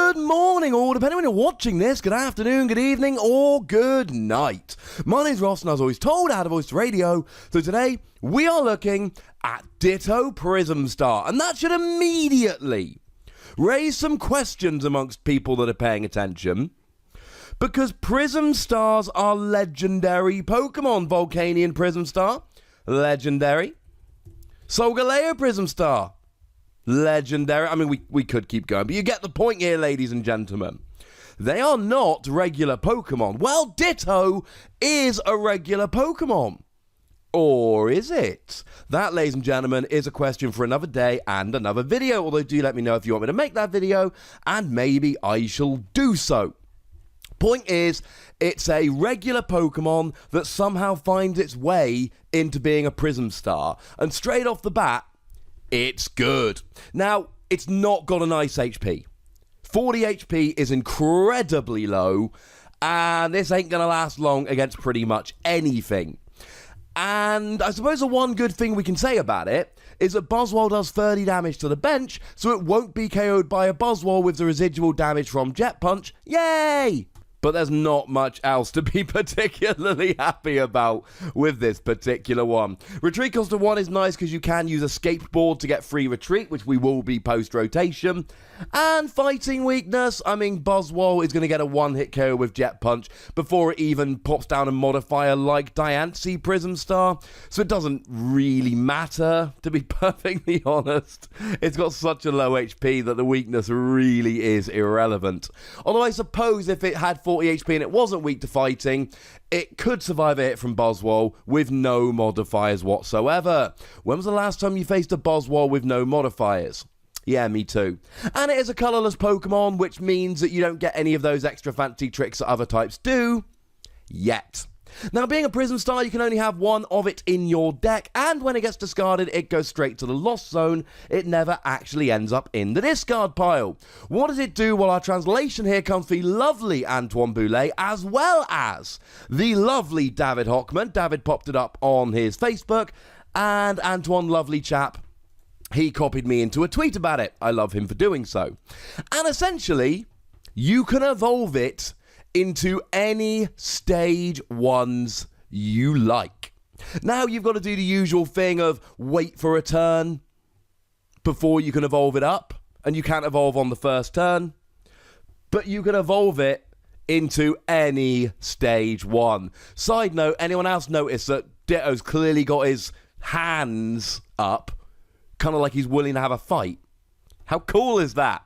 Good morning, or depending on when you're watching this, good afternoon, good evening, or good night. My name's Ross, and I was always told how to voice radio, so today we are looking at Ditto Prism Star, and that should immediately raise some questions amongst people that are paying attention, because Prism Stars are legendary Pokemon. Volcanion Prism Star, legendary. Solgaleo Prism Star, legendary. I mean, we could keep going, but you get the point here, ladies and gentlemen. They are not regular Pokemon. Well, Ditto is a regular Pokemon. Or is it? That, ladies and gentlemen, is a question for another day and another video. Although, do let me know if you want me to make that video, and maybe I shall do so. Point is, it's a regular Pokemon that somehow finds its way into being a Prism Star. And straight off the bat, it's good. Now, it's not got a nice HP. 40 HP is incredibly low, and this ain't going to last long against pretty much anything. And I suppose the one good thing we can say about it is that Buzzwole does 30 damage to the bench, so it won't be KO'd by a Buzzwole with the residual damage from Jet Punch. Yay! But there's not much else to be particularly happy about with this particular one. Retreat cost of 1 is nice because you can use Escape Board to get free retreat, which we will be post-rotation. And fighting weakness, I mean, Buzzwole is going to get a one-hit KO with Jet Punch before it even pops down a modifier like Diancie Prism Star. So it doesn't really matter, to be perfectly honest. It's got such a low HP that the weakness really is irrelevant. Although I suppose if it had 40 HP and it wasn't weak to fighting, it could survive a hit from Buzzwole with no modifiers whatsoever. When was the last time you faced a Buzzwole with no modifiers? Yeah, me too. And it is a colourless Pokemon, which means that you don't get any of those extra fancy tricks that other types do, yet. Now, being a Prism Star, you can only have one of it in your deck, and when it gets discarded, it goes straight to the lost zone. It never actually ends up in the discard pile. What does it do? Well, our translation here comes from the lovely Antoine Boulay, as well as the lovely David Hochmann. David popped it up on his Facebook, and Antoine, lovely chap, he copied me into a tweet about it. I love him for doing so. And essentially, you can evolve it into any stage ones you like. Now, you've got to do the usual thing of wait for a turn before you can evolve it up, and you can't evolve on the first turn, but you can evolve it into any stage one. Side note, anyone else notice that Ditto's clearly got his hands up, kind of like he's willing to have a fight? How cool is that?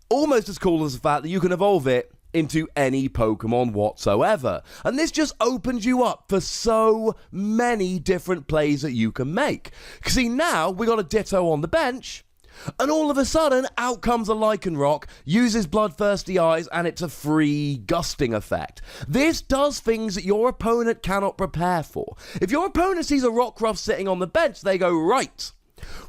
Almost as cool as the fact that you can evolve it into any Pokemon whatsoever. And this just opens you up for so many different plays that you can make. See, now we got a Ditto on the bench, and all of a sudden, out comes a Lycanroc, uses Bloodthirsty Eyes, and it's a free gusting effect. This does things that your opponent cannot prepare for. If your opponent sees a Rockruff sitting on the bench, they go, right,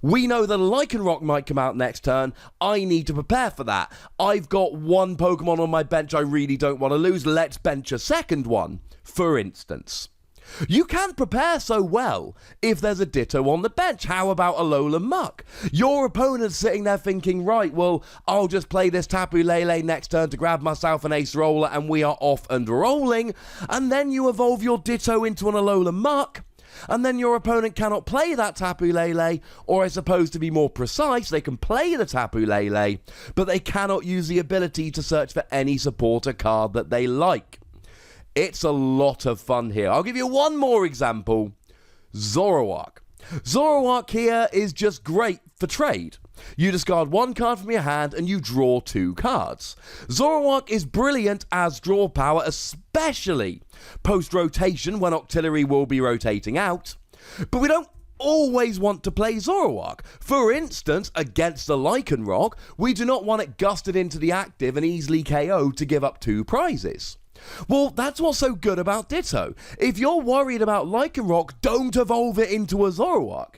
we know that a Lycanroc might come out next turn. I need to prepare for that. I've got one Pokemon on my bench I really don't want to lose. Let's bench a second one, for instance. You can't prepare so well if there's a Ditto on the bench. How about Alola Muck? Your opponent's sitting there thinking, right, well, I'll just play this Tapu Lele next turn to grab myself an Ace Roller, and we are off and rolling. And then you evolve your Ditto into an Alola Muck, and then your opponent cannot play that Tapu Lele, or I suppose to be more precise, they can play the Tapu Lele, but they cannot use the ability to search for any supporter card that they like. It's a lot of fun here. I'll give you one more example. Zoroark. Zoroark here is just great for trade. You discard one card from your hand and you draw 2 cards. Zoroark is brilliant as draw power, especially post-rotation when Octillery will be rotating out. But we don't always want to play Zoroark. For instance, against the Lycanroc, we do not want it gusted into the active and easily KO'd to give up 2 prizes. Well, that's what's so good about Ditto. If you're worried about Lycanroc, don't evolve it into a Zoroark.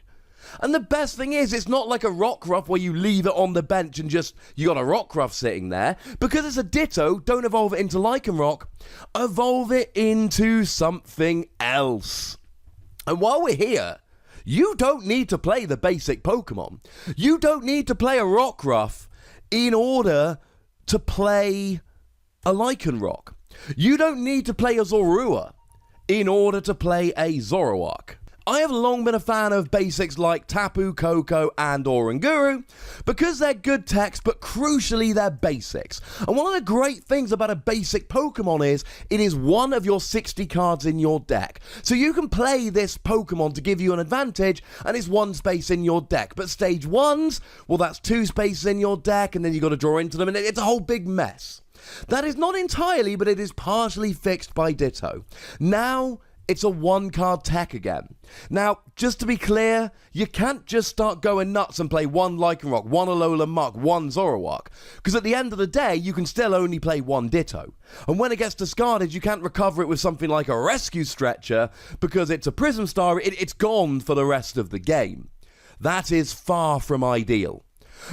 And the best thing is, it's not like a Rockruff where you leave it on the bench and just, you got a Rockruff sitting there. Because it's a Ditto, don't evolve it into Lycanroc, evolve it into something else. And while we're here, you don't need to play the basic Pokemon. You don't need to play a Rockruff in order to play a Lycanroc. You don't need to play a Zorua in order to play a Zoroark. I have long been a fan of basics like Tapu, Koko, and Oranguru because they're good techs, but crucially they're basics. And one of the great things about a basic Pokemon is it is one of your 60 cards in your deck. So you can play this Pokemon to give you an advantage, and it's one space in your deck. But stage 1s, well, that's 2 spaces in your deck, and then you've got to draw into them, and it's a whole big mess. That is not entirely, but it is partially fixed by Ditto. Now, it's a one-card tech again. Now, just to be clear, you can't just start going nuts and play one Lycanroc, one Alola Muck, one Zoroark, because at the end of the day, you can still only play one Ditto. And when it gets discarded, you can't recover it with something like a Rescue Stretcher, because it's a Prism Star, it's gone for the rest of the game. That is far from ideal.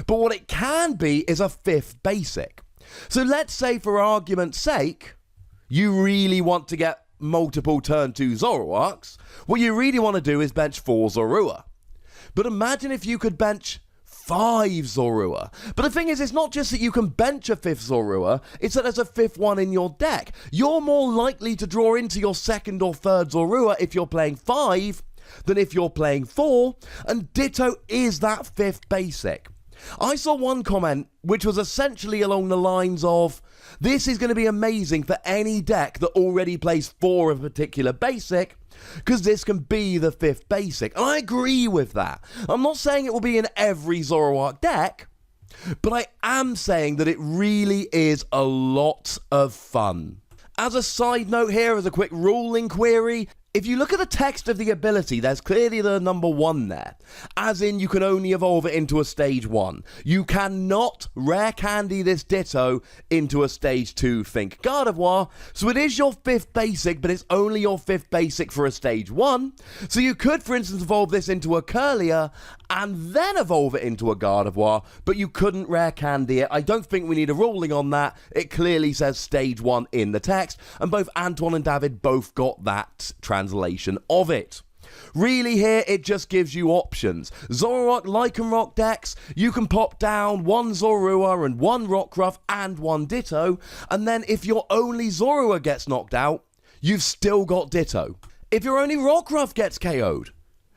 But what it can be is a 5th basic. So let's say, for argument's sake, you really want to get multiple turn 2 Zoroarks. What you really want to do is bench 4 Zorua. But imagine if you could bench 5 Zorua. But the thing is, it's not just that you can bench a 5th Zorua, it's that there's a 5th one in your deck. You're more likely to draw into your 2nd or 3rd Zorua if you're playing 5 than if you're playing 4, and Ditto is that 5th basic. I saw one comment which was essentially along the lines of, this is going to be amazing for any deck that already plays 4 of a particular basic, because this can be the 5th basic. And I agree with that. I'm not saying it will be in every Zoroark deck, but I am saying that it really is a lot of fun. As a side note here, as a quick ruling query, if you look at the text of the ability, there's clearly the number 1 there. As in, you can only evolve it into a stage 1. You cannot rare candy this Ditto into a stage 2 Think Gardevoir. So it is your 5th basic, but it's only your 5th basic for a stage 1. So you could, for instance, evolve this into a Curlier and then evolve it into a Gardevoir, but you couldn't rare candy it. I don't think we need a ruling on that. It clearly says stage 1 in the text, and both Antoine and David both got that translation of it. Really here, it just gives you options. Zoroark, Lycanroc decks, you can pop down 1 Zorua and 1 Rockruff and 1 Ditto, and then if your only Zorua gets knocked out, you've still got Ditto. If your only Rockruff gets KO'd,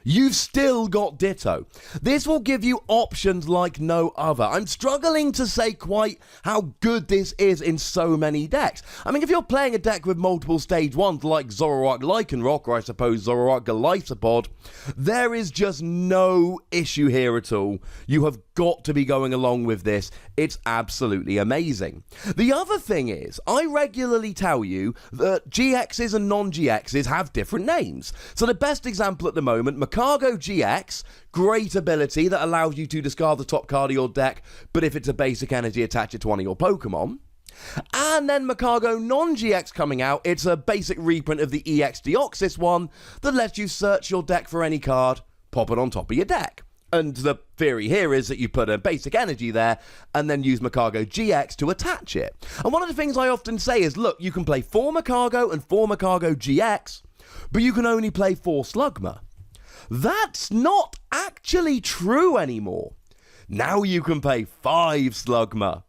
you've still got Ditto. This will give you options like no other. I'm struggling to say quite how good this is in so many decks. I mean, if you're playing a deck with multiple stage 1s like Zoroark Lycanroc, or I suppose Zoroark Golisopod, there is just no issue here at all. You have got to be going along with this. It's absolutely amazing. The other thing is, I regularly tell you that GXs and non-GXs have different names. So the best example at the moment, Macargo GX, great ability that allows you to discard the top card of your deck, but if it's a basic energy, attach it to one of your Pokemon. And then Macargo non-GX coming out, it's a basic reprint of the EX Deoxys one that lets you search your deck for any card, pop it on top of your deck. And the theory here is that you put a basic energy there and then use Macargo GX to attach it. And one of the things I often say is, look, you can play 4 Macargo and 4 Macargo GX, but you can only play 4 Slugma. That's not actually true anymore. Now you can play 5 Slugma.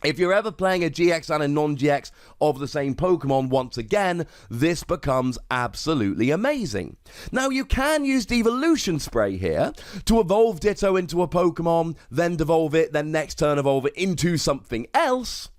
If you're ever playing a GX and a non-GX of the same Pokemon, once again, this becomes absolutely amazing. Now, you can use Devolution Spray here to evolve Ditto into a Pokemon, then devolve it, then next turn evolve it into something else.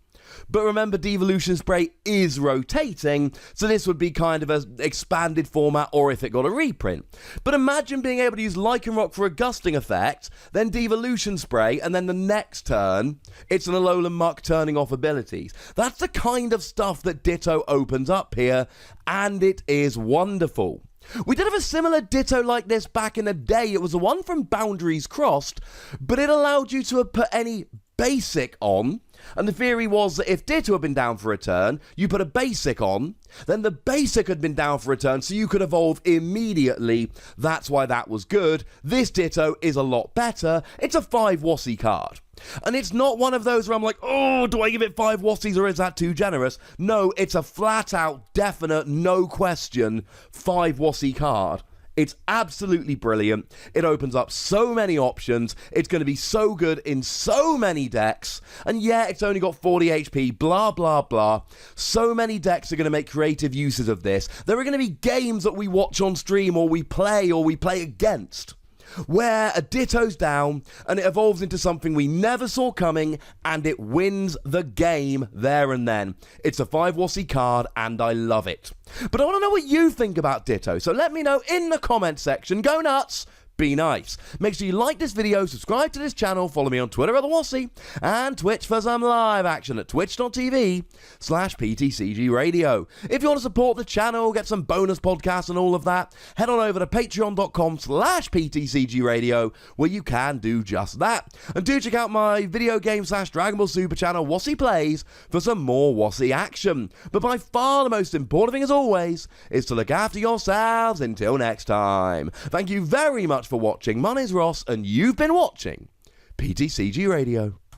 But remember, Devolution Spray is rotating, so this would be kind of an expanded format, or if it got a reprint. But imagine being able to use Lycanroc for a gusting effect, then Devolution Spray, and then the next turn, it's an Alolan Muck turning off abilities. That's the kind of stuff that Ditto opens up here, and it is wonderful. We did have a similar Ditto like this back in the day. It was the one from Boundaries Crossed, but it allowed you to put any basic on, and the theory was that if Ditto had been down for a turn, you put a basic on, then the basic had been down for a turn, so you could evolve immediately. That's why that was good. This Ditto is a lot better. It's a 5 Wassy card. And it's not one of those where I'm like, oh, do I give it 5 Wassies or is that too generous? No, it's a flat out, definite, no question, 5 Wassy card. It's absolutely brilliant. It opens up so many options. It's going to be so good in so many decks. And yeah, it's only got 40 HP, blah, blah, blah. So many decks are going to make creative uses of this. There are going to be games that we watch on stream or we play against, where a Ditto's down and it evolves into something we never saw coming and it wins the game there and then. It's a 5 WOSSy card and I love it. But I want to know what you think about Ditto, so let me know in the comment section. Go nuts! Be nice. Make sure you like this video, subscribe to this channel, follow me on Twitter at the WOSSy, and Twitch for some live action at twitch.tv/PTCGRadio. If you want to support the channel, get some bonus podcasts and all of that, head on over to patreon.com/PTCGRadio, where you can do just that. And do check out my video game / Dragon Ball Super channel, WOSSy Plays, for some more WOSSy action. But by far the most important thing, as always, is to look after yourselves until next time. Thank you very much for watching. My name's Ross, and you've been watching PTCG Radio.